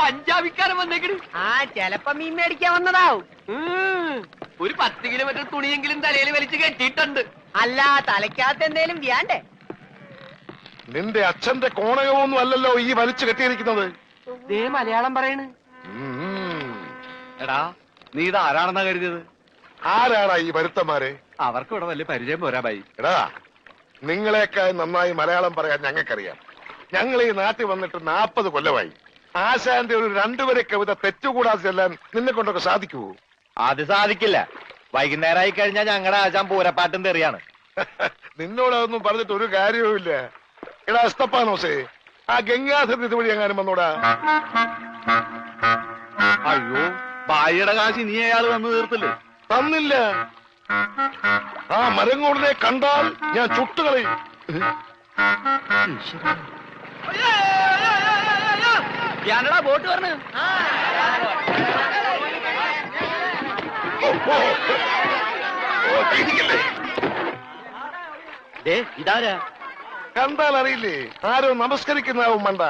പഞ്ചാബിക്കാരൻ വന്നേക്കണ്. ചെലപ്പോ മീൻ മേടിക്കാൻ വന്നതാവും. ഒരു 10 കിലോമീറ്റർ തുണിയെങ്കിലും തലയിൽ വലിച്ചു കെട്ടിയിട്ടുണ്ട്. അല്ല, തലയ്ക്കകത്ത് എന്തേലും വ്യാണ്ടേ? നിന്റെ അച്ഛന്റെ കോണകമൊന്നും അല്ലല്ലോ ഈ വലിച്ചു കെട്ടിയിരിക്കുന്നത്. ദേ മലയാളം പറയണ്. എടാ, നീ ഇത് ആരാണെന്നാ കരുതിയത്? ആരാടാ ഈ വരുത്തന്മാരെ? അവർക്ക് ഇവിടെ വലിയ പരിചയം പോരാ ബൈ. എടാ, നിങ്ങളെക്കാൾ നന്നായി മലയാളം പറയാൻ ഞങ്ങൾക്കറിയാം. ഞങ്ങൾ ഈ നാട്ടിൽ വന്നിട്ട് 40 കൊല്ലമായി. ആശാന്റെ ഒരു 2 വരെ കവിത തെറ്റുകൂടാതെ ചെല്ലാൻ നിന്നെ കൊണ്ടൊക്കെ സാധിക്കുവോ? അത് സാധിക്കില്ല. വൈകുന്നേരമായി കഴിഞ്ഞാൽ ഞങ്ങളുടെ ആശാൻ പൂരപ്പാട്ടും തെറിയാണ്. നിന്നോടൊന്നും പറഞ്ഞിട്ട് ഒരു കാര്യവുമില്ല. എടാ എസ്തപ്പാനോസേ, ആ ഗംഗാധരൻ ഇതുവഴി എങ്ങാനും വന്നോടാ. അയ്യോ, ബായിയുടെ കാശ് നീ അയാൾ വന്ന് തീർത്തില്ലേ? തന്നില്ല. ആ മരങ്ങോടിനെ കണ്ടാൽ ഞാൻ ചുട്ടുകളയും. ഞാനടാ ബോട്ട് പറഞ്ഞു. ഇതാരാ? കണ്ടാൽ അറിയില്ലേ? ആരോ നമസ്കരിക്കുന്നാവും മണ്ട.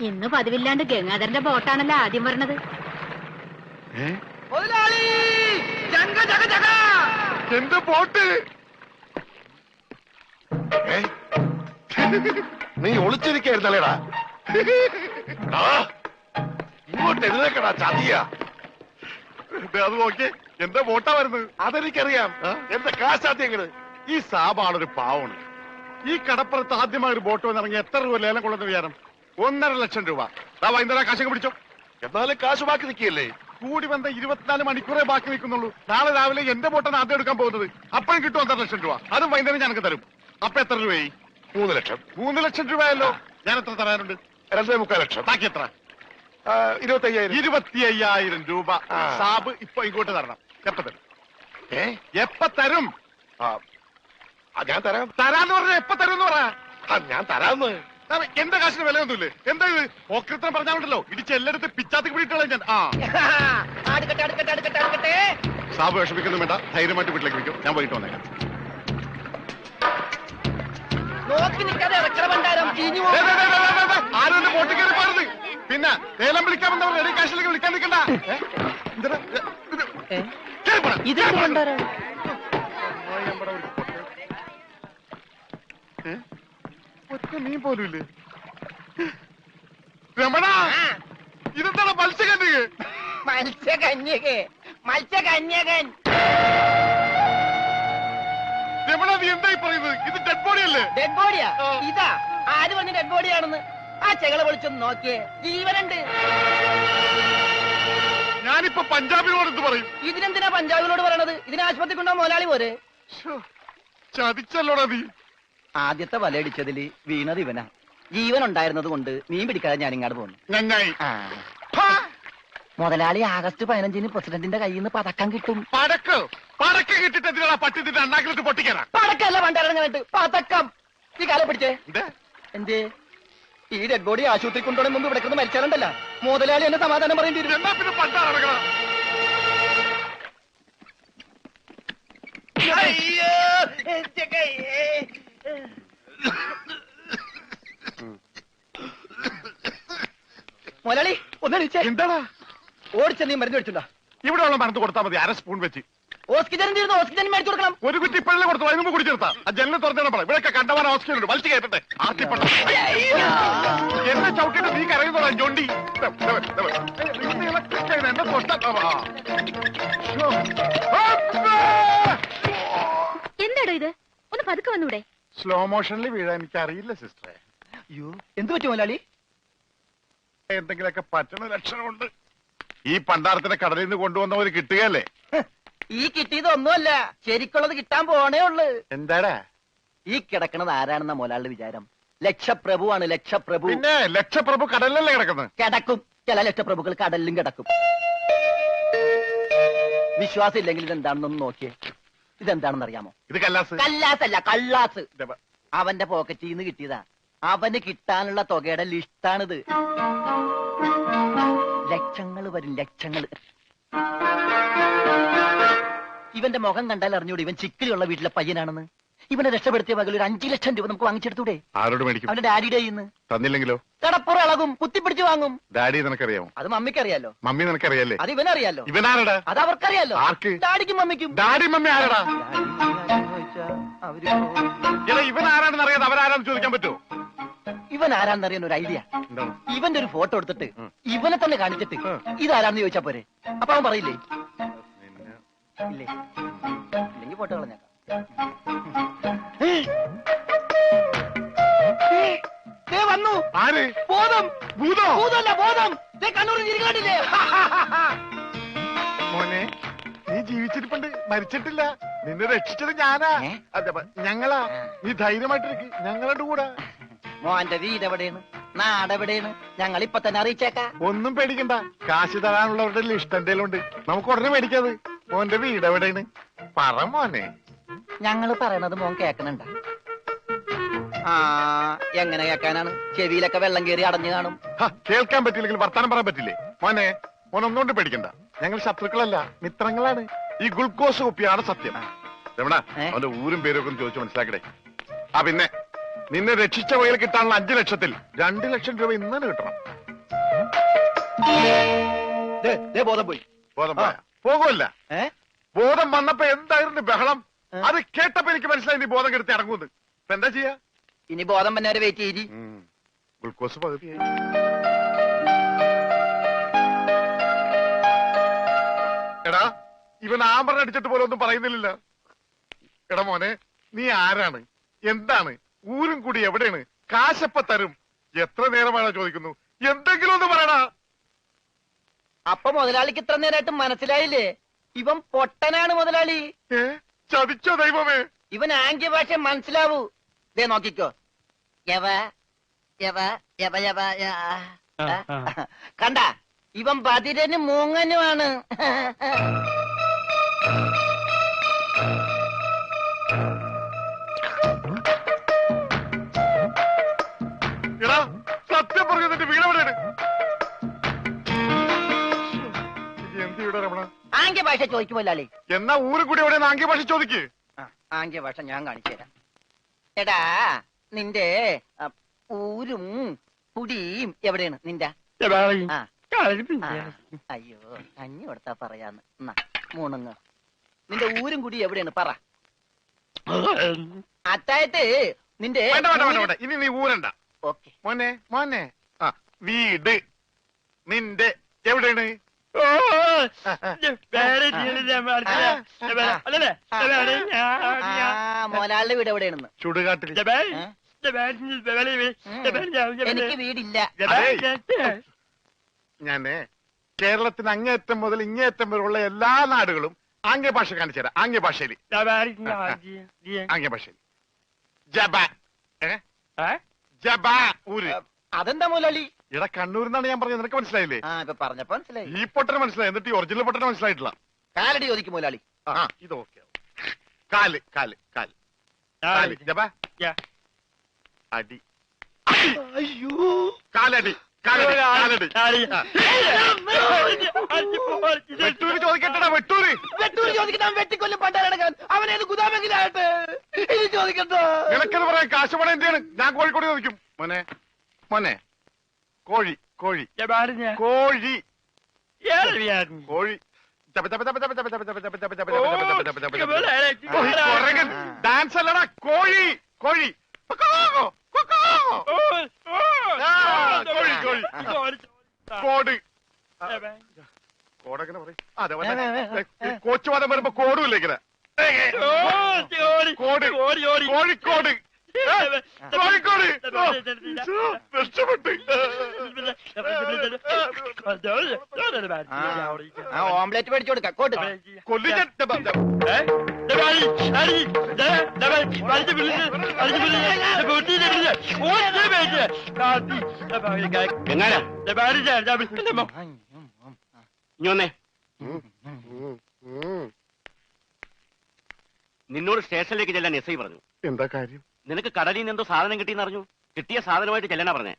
ഇന്ന് പതിവില്ലാണ്ട് ഗംഗാധരന്റെ ബോട്ടാണല്ലോ ആദ്യം പറഞ്ഞത്. എന്റെ ബോട്ട് നീ ഒളിച്ചിരിക്കായിരുന്നല്ലേടാ? ഇങ്ങോട്ട് എഴുന്നേക്കടാ ചതിയ. അത് നോക്കി എന്റെ ബോട്ടാ വരുന്നത്. അതെനിക്കറിയാം. എന്റെ കാശാദ്യങ്ങള്. ഈ സാബാണൊരു പാവമാണ്. ഈ കടപ്പുറത്ത് ആദ്യമായി ഒരു ബോട്ട് വന്നിറങ്ങി എത്ര രൂപ ലേലം കൊള്ളുന്ന വിചാരം? 1.5 ലക്ഷം രൂപ. വൈകുന്നേരം കാശൊക്കെ പിടിച്ചോ. എന്നാലും കാശ് ബാക്കി നിൽക്കിയല്ലേ? കൂടി വന്ന 24 മണിക്കൂറേ ബാക്കി നിൽക്കുന്നുള്ളൂ. നാളെ രാവിലെ എന്റെ ബോട്ടാണ് ആദ്യം എടുക്കാൻ പോകുന്നത്. അപ്പോഴും കിട്ടും 1.5 ലക്ഷം രൂപ. അതും വൈകുന്നേരം ഞങ്ങൾക്ക് തരും. അപ്പൊ എത്ര രൂപയായി? 3 ലക്ഷം. 3 ലക്ഷം രൂപയല്ലോ. ഞാൻ എത്ര തരാനുണ്ട്? 2.25 ലക്ഷം. ബാക്കി എത്ര? 25,000. 25,000 രൂപ സാബ് ഇപ്പൊ ഇങ്ങോട്ട് തരണം. എപ്പ തരും? എപ്പ തരും? ഞാൻ തരാം. തരാന്ന് പറഞ്ഞ എപ്പ തരും എന്ന് പറയാ. ഞാൻ തരാന്ന്. എന്റെ കാശിന് വിലയൊന്നുമില്ലേ? എന്താ ഇത്? ഓക്രിത്രം പറഞ്ഞാലുണ്ടല്ലോ ഇടിച്ച് എല്ലായിടത്തും പിച്ചാത്തിക്ക് പിടിയിട്ടുള്ള ഞാൻ. സാബ് വിഷമിക്കുന്നു വേണ്ട. ധൈര്യമായിട്ട് വീട്ടിലേക്ക് വിളിക്കും. ഞാൻ പോയിട്ട് വന്നേക്കാം. നോക്കി നിൽക്കാതെ ആരും എന്റെ ബോട്ടിൽ കയറി പാടുന്നത്. പിന്നെ ലേലം വിളിക്കാൻ വന്നവർ റെഡി കാശിലേക്ക് വിളിക്കാൻ നിൽക്കണ്ട. ഒറ്റ മീൻ പോലും ഇല്ലേ? രമണ, ഇതെന്താണ് മത്സ്യകന്യക? മത്സ്യകന്യകൻ. രമണ, നീ എന്തായി പറയുന്നത്? ഇത് ഡെഡ് ബോഡി അല്ലേ? ഡെഡ് ബോഡിയാ? ഇതാ ആര് പറഞ്ഞ ഡെഡ് ബോഡിയാണെന്ന്? ആ ചെകള വിളിച്ചൊന്ന് നോക്കിയേ, ജീവനുണ്ട്. ഞാനിപ്പോ പഞ്ചാബിനോട് എന്ത് പറയും? ഇതിനെന്തിനാ പഞ്ചാബിനോട് പറയണത്? ഇതിന് ആശുപത്രി കൊണ്ടോ മുതലാളി പോരെ? ചതിച്ചല്ലോടാ നീ. ആദ്യത്തെ വലയടിച്ചതില് വീണത് ഇവനാ. ജീവൻ ഉണ്ടായിരുന്നത് കൊണ്ട് മീൻ പിടിക്കാതെ ഞാൻ ഇങ്ങോട്ട് പോന്നു. നന്നായി. മുതലാളി ആഗസ്റ്റ് 15-ന് പ്രസിഡന്റിന്റെ കയ്യിൽ നിന്ന് പതക്കം കിട്ടും. പടക്കം കിട്ടിട്ട് എന്തിനാ പട്ടി നിന്റെ അണ്ണാക്കിലിട്ട് പൊട്ടിക്കാനാ? പടക്കല്ല പണ്ടിറങ്ങാനായിട്ട് പതക്കം. ഈ കാലം പിടിച്ചേ. എന്തേ ഈ ഡെഡ് ബോഡി ആശുപത്രി കൊണ്ടുപോണ മുമ്പ് ഇവിടെ കിടന്ന് മരിച്ചാലുണ്ടല്ല മുതലാളി എന്നെ സമാധാനം പറയേണ്ടി വരും. എന്നാ പിന്നെ പണ്ടാറക്കണം. മുതലാളി ഒന്നടിച്ചേ. എന്താടാ? ഓടിച്ച നീ മരുന്ന് മേടിച്ചുണ്ടോ? ഇവിടെ ഉള്ള മരുന്ന് കൊടുത്താൽ മതി. 1/2 സ്പൂൺ വെച്ച്. ഓക്സിജൻ തീർന്നു. ഓക്സിജൻ മേടിച്ചു കൊടുക്കണം. ഒരു കുറ്റി ഇപ്പഴേ കൊടുത്തു. അതിന് മുമ്പ് കുടിച്ചെടുത്താ. ആ ജനലിൽ തുറന്നു പറ. ഇവിടെയൊക്കെ കണ്ടവാൻ ഓക്സിജൻ ഉണ്ട്. വലിച്ചു കയറ്റട്ടെ. എന്നെ ചവിട്ടിട്ട് നീ കരയുന്നതാ ജോണ്ടി. എന്നെ എന്താടോ ഇത്? ഒന്ന് പതുക്കെ വന്നൂടെ? സ്ലോ മോഷനിൽ വീഴാൻ എനിക്ക് അറിയില്ല സിസ്റ്ററെ. അയ്യോ, എന്ത് പറ്റും മുതലാളി? എന്തെങ്കിലുമൊക്കെ പറ്റുന്ന ലക്ഷണമുണ്ട്. ഈ പണ്ടാരത്തിനെ കടലിൽ നിന്ന് കൊണ്ടുവന്നവര് കിട്ടുകയല്ലേ? ഈ കിട്ടിയതൊന്നുമല്ല, ശരിക്കുള്ളത് കിട്ടാൻ പോണേ ഉള്ളു. എന്താടാ ഈ കിടക്കണത് ആരാണെന്ന മുതലാളിയുടെ വിചാരം? ലക്ഷപ്രഭുവാണ്. ലക്ഷപ്രഭു. പിന്നെ ലക്ഷപ്രഭു കടലിലല്ലേ കിടക്കുന്നത്? കിടക്കും. ചില ലക്ഷപ്രഭുക്കൾ കടലിലും കിടക്കും. വിശ്വാസം ഇല്ലെങ്കിൽ ഇതെന്താണെന്നൊന്ന് നോക്കിയേ. ഇതെന്താണെന്ന് അറിയാമോ? ഇത് കല്ലാസ്. കല്ലാസല്ല, കള്ളാസ്. അവന്റെ പോക്കറ്റിൽ നിന്ന് കിട്ടിയതാ. അവന് കിട്ടാനുള്ള തുകയുടെ ലിസ്റ്റാണിത്. ലക്ഷങ്ങൾ വരും, ലക്ഷങ്ങൾ. ഇവന്റെ മുഖം കണ്ടാൽ അറിഞ്ഞൂടെ ഇവൻ ചിക്കിലുള്ള വീട്ടിലെ പയ്യനാണെന്ന്? ഇവനെ രക്ഷപ്പെടുത്തിയ പകൽ ഒരു 5 ലക്ഷം രൂപ നമുക്ക് വാങ്ങിച്ചെടുത്തൂടെ? ആരോട് മേടിക്കും? അവന്റെ ഡാഡിയുടെ കയ്യിന്ന്. തന്നില്ലെങ്കിലോ? കടപ്പുറ ഇളകും, കുത്തിപ്പിടിച്ച് വാങ്ങും. ഡാഡി നിനക്കറിയാമോ? അത് മമ്മിക്ക് അറിയാലോ. മമ്മി നിനക്കറിയാലേ? അത് ഇവനറിയാലോ. ഇവനാരടാ? അത് അവർക്കറിയാലോ. ആർക്ക്? ഡാഡിക്കും മമ്മിക്കും. ഡാഡി മമ്മി ആരടാ? അവര് എടാ ഇവൻ ആരാണെന്ന് അറിയാതെ അവരാരാന്ന് ചോദിക്കാൻ പറ്റുമോ? ഇവൻ ആരാന്നറിയാൻ ഒരു ഐഡിയ. എന്താണ്? ഇവന്റെ ഒരു ഫോട്ടോ എടുത്തിട്ട് ഇവനെ തന്നെ കാണിച്ചിട്ട് ഇതാരാന്ന് ചോദിച്ചാ പോരെ? അപ്പൊ അവൻ പറയില്ലേ? ഇല്ലേ? ഇല്ലെങ്കിൽ ഫോട്ടോ കളഞ്ഞേക്കാം. വന്നു. ആര്? ബോധം. ഭൂതോ? ഭൂതമല്ല, ബോധം. കണ്ണൂരിൽ ഇരിക്കാണ്ടില്ലേ? മോനെ നീ ജീവിച്ചിരിപ്പുണ്ട്, മരിച്ചിട്ടില്ല. നിന്നെ രക്ഷിച്ചത് ഞാനാ. ഞങ്ങളാ. നീ ധൈര്യമായിട്ടിരിക്കും, ഞങ്ങളുടെ കൂടെ. മോന്റെ വീട് എവിടെയാണ്? നാടെവിടെയാണ്? ഞങ്ങൾ ഇപ്പൊ തന്നെ അറിയിച്ചേക്കാം. ഒന്നും പേടിക്കണ്ട, കാശ് തരാനുള്ളവരുടെ ലിസ്റ്റ് എന്തെങ്കിലും ഉണ്ട്, നമുക്ക് ഉടനെ മേടിക്കാത്. മോന്റെ വീട് എവിടെയാണ്? പറ മോനെ. ഞങ്ങള് പറയണത് മോൻ കേക്കണുണ്ട? ആ, എങ്ങനെ കേക്കാനാണ്? ചെവിയിലൊക്കെ വെള്ളം കയറി അടഞ്ഞു കാണും. കേൾക്കാൻ പറ്റില്ലെങ്കിൽ വർത്താനം പറയാൻ പറ്റില്ലേ? മോനെ മോൻ ഒന്നുകൊണ്ട് പേടിക്കണ്ട, ഞങ്ങൾ ശത്രുക്കളല്ല, മിത്രങ്ങളാണ്. ഈ ഗ്ലൂക്കോസ് കുപ്പിയാണ് സത്യം. രമണ, അവന്റെ ഊരും പേരും ഒക്കെ ചോദിച്ചു മനസ്സിലാക്കടേ. ആ പിന്നെ നിന്നെ രക്ഷിച്ച വകയിൽ കിട്ടാനുള്ള 5 ലക്ഷത്തിൽ 2 ലക്ഷം രൂപ ഇന്ന് കിട്ടണം. ബോധം പോയി. ബോധം പോയാ? പോകുമല്ല. ബോധം വന്നപ്പോ എന്തായിരുന്നു ബഹളം? അത് കേട്ടപ്പോ എനിക്ക് മനസ്സിലായി നീ ബോധം കെടുത്തി ഇറങ്ങുന്നത്. ഇപ്പൊ എന്താ ചെയ്യാ? ഇനി ബോധം വന്നവരെ വെയിറ്റ് ചെയ്തി. ഗ്ലൂക്കോസ് പകുതിയായി. എടാ ഇവൻ ആമ്പറ അടിച്ചിട്ട് പോലെ ഒന്നും പറയുന്നില്ല. എടാ മോനെ, നീ ആരാണ്? എന്താണ്? ഊരും കൂടി എവിടെയാണ്? കാശപ്പ തരും. എത്ര നേരമാണോ ചോദിക്കുന്നു? എന്തെങ്കിലും ഒന്ന് പറയടാ. അപ്പൊ മുതലാളിക്ക് ഇത്ര നേരമായിട്ട് മനസ്സിലായില്ലേ? ഇവൻ പൊട്ടനാണ് മുതലാളി. ചതിച്ചോ ദൈവമേ? ഇവൻ ആംഗ്യ ഭാഷ മനസ്സിലാവൂ. ദേ നോക്കിക്കോ. യവ യവ യവ യവ കണ്ട, ഇവൻ ബദിരനും മൂങ്ങനുമാണ്. എടാ സത്യം പറഞ്ഞു, നിന്റെ വീട് എവിടെയാണ്? എന്ത് വീടാ രമണ? ആംഗ്യ ഭാഷ ചോദിക്കും മുതലാളി. എന്നാ ഊരും കൂടി എവിടെയാണ് ആംഗ്യ ഭാഷ ചോദിക്ക്. ആംഗ്യ ഭാഷ ഞാൻ കാണിച്ചു തരാം. എടാ നിന്റെ ഊരും കുടിയും എവിടെയാണ് നിന്റെ? അയ്യോ, കഞ്ഞി കൊടുത്താ പറയാന്ന്. മൂണുങ്ങ്. നിന്റെ ഊരും കുടി എവിടെയാണ് പറ. അത്തായത് നിന്റെ ഇനി നീ ഊരണ്ട. ഓക്കെ മോനെ മോനെ, ആ വീട് നിന്റെ എവിടെയാണ്? മോലാളുടെ വീട് എവിടെയാണെന്ന്? ചുടുകാട്ടിൽ. എനിക്ക് വീടില്ല. ഞാന് കേരളത്തിന് അങ്ങേയറ്റം മുതൽ ഇങ്ങേയറ്റം വരെയുള്ള എല്ലാ നാടുകളും ആംഗ്യ ഭാഷ കാണിച്ചു തരാം. ആംഗ്യ ഭാഷയിൽ ആംഗ്യ ഭാഷയിൽ ജബ ജബ ഊര്. അതെന്താ മുതലാളി? ഇവിടെ കണ്ണൂർ എന്നാണ് ഞാൻ പറഞ്ഞത്, നിനക്ക് മനസ്സിലായില്ലേ? ഇപ്പൊ പറഞ്ഞപ്പോ മനസ്സിലായി. ഈ പൊട്ടന് മനസ്സിലായി, എന്നിട്ട് ഈ ഒറിജിനൽ പൊട്ടന് മനസ്സിലായിട്ടില്ല. കാലടി ചോദിക്കും മുതലാളി. ഇത് ഓക്കെ. കാല് കാല് കാല് കാല് ജബ അടി. അയ്യോ, കാലടി കാലടി കാലടി. വെട്ടൂര് ചോദിക്കട്ടടാ, വെട്ടൂര്. വെട്ടൂര് ചോദിക്കണം. വെട്ടിക്കൊല്ലും പണ്ടാരടക്കാൻ. അവനേത് ഗുദാമെങ്കിലായിട്ട് ഇത് ചോദിക്കട്ടോ. നിനക്കത് പറയാം. കാശ് പണം എന്റെയാണ്. ഞാൻ കോഴിക്കോട് ചോദിക്കും. മോനെ മോനെ, കോഴി കോഴി കോഴി കോഴി ഡാൻസ് അല്ലടാ, കോഴി കോഴി കോഴി കോഴി കോട് കോടെങ്ങനെ പറയും? അതെ, കോച്ചുവാദം വരുമ്പോ കോടുമില്ല ഇങ്ങനെ. കോട് കോഴിക്കോട് കോഴിക്കോട് രക്ഷപ്പെട്ട്. ഓംലെറ്റ് മേടിച്ചു കൊടുക്കാം. കോട്ട് നിന്നോട് സ്റ്റേഷനിലേക്ക് ചെല്ലാൻ എസ് ഐ പറഞ്ഞു. എന്താ കാര്യം? നിനക്ക് കടലിൽ നിന്ന് എന്തോ സാധനം കിട്ടിയെന്ന് അറിഞ്ഞു. കിട്ടിയ സാധനമായിട്ട് ചെല്ലാനാ പറഞ്ഞേ.